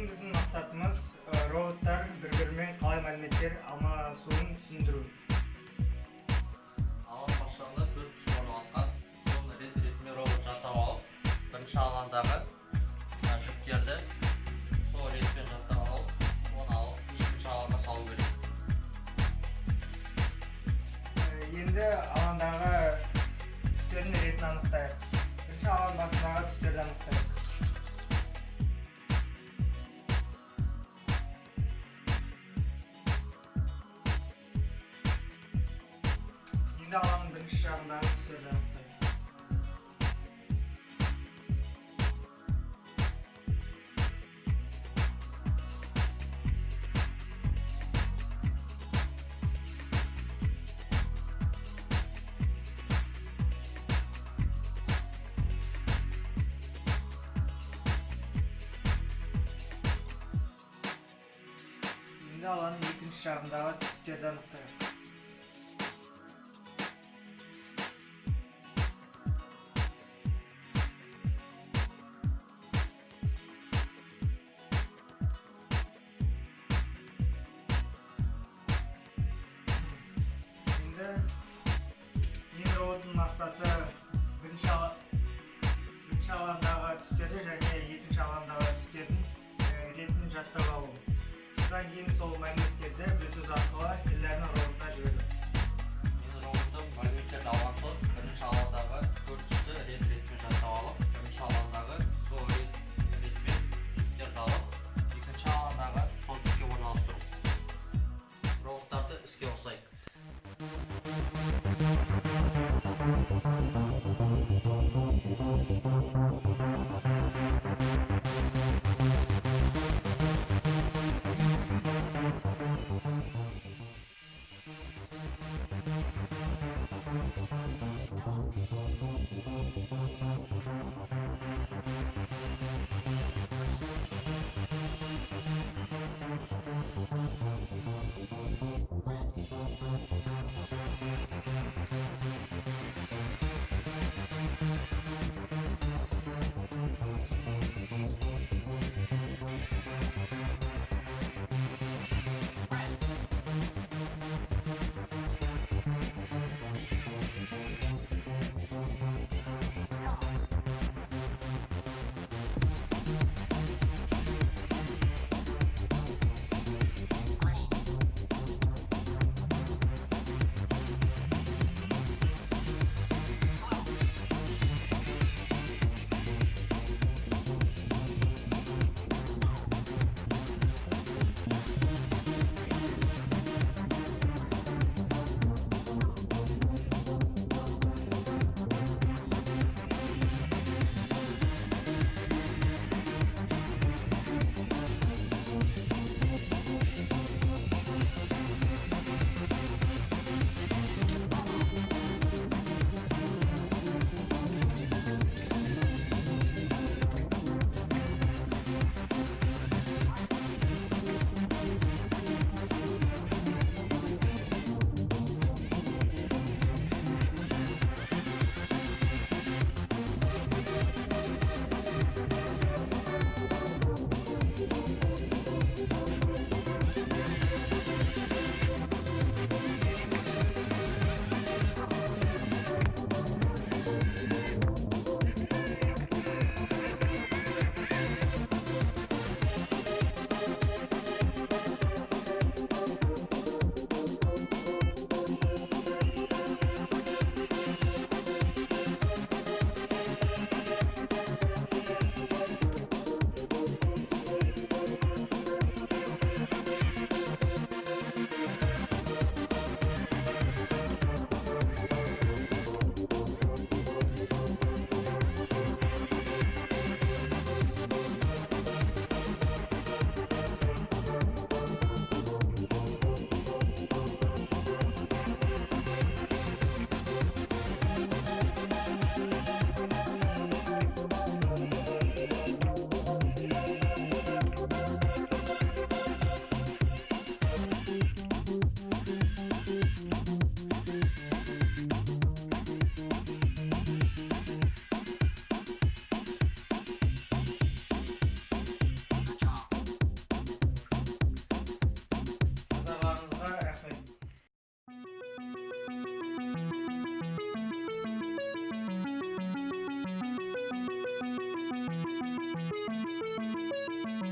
Бүгін біздің мақсатымыз роботтар бір-бірімен қалай мәліметтер алмасуын түсіндіру. Алан баштағында 4 күш орналасқан. Соны рет-ретімен робот жаттап алып, бірінші аландағы жүктерді сол ретпен жаттап алып, оны алып, екінші аланға салу керек. Енді аландағы түстердің ретін анықтайық. Бірінші алан басындағы түстерді анықтайық. Енді алаңның бірінші жағындағы түстерді анықтайық. Енді алаңның екінші жағындағы түстерді анықтайық. Енді роботтың мақсаты бірінші аландағы түстерді және екінші аландағы түстердің ретін жаттап алу. Содан кейін сол мәліметтерді Bluetooth арқылы телефонның роботына жібереді. Енді роботтың мәліметтерді алған соң бірінші аландағы 4 түсті рет-ретпен жаттап алып, бірінші аландағы сол ретпен жүктерді алып, екінші аландағы сол түске орналастыру. Роботтарды іске қосайық. Thank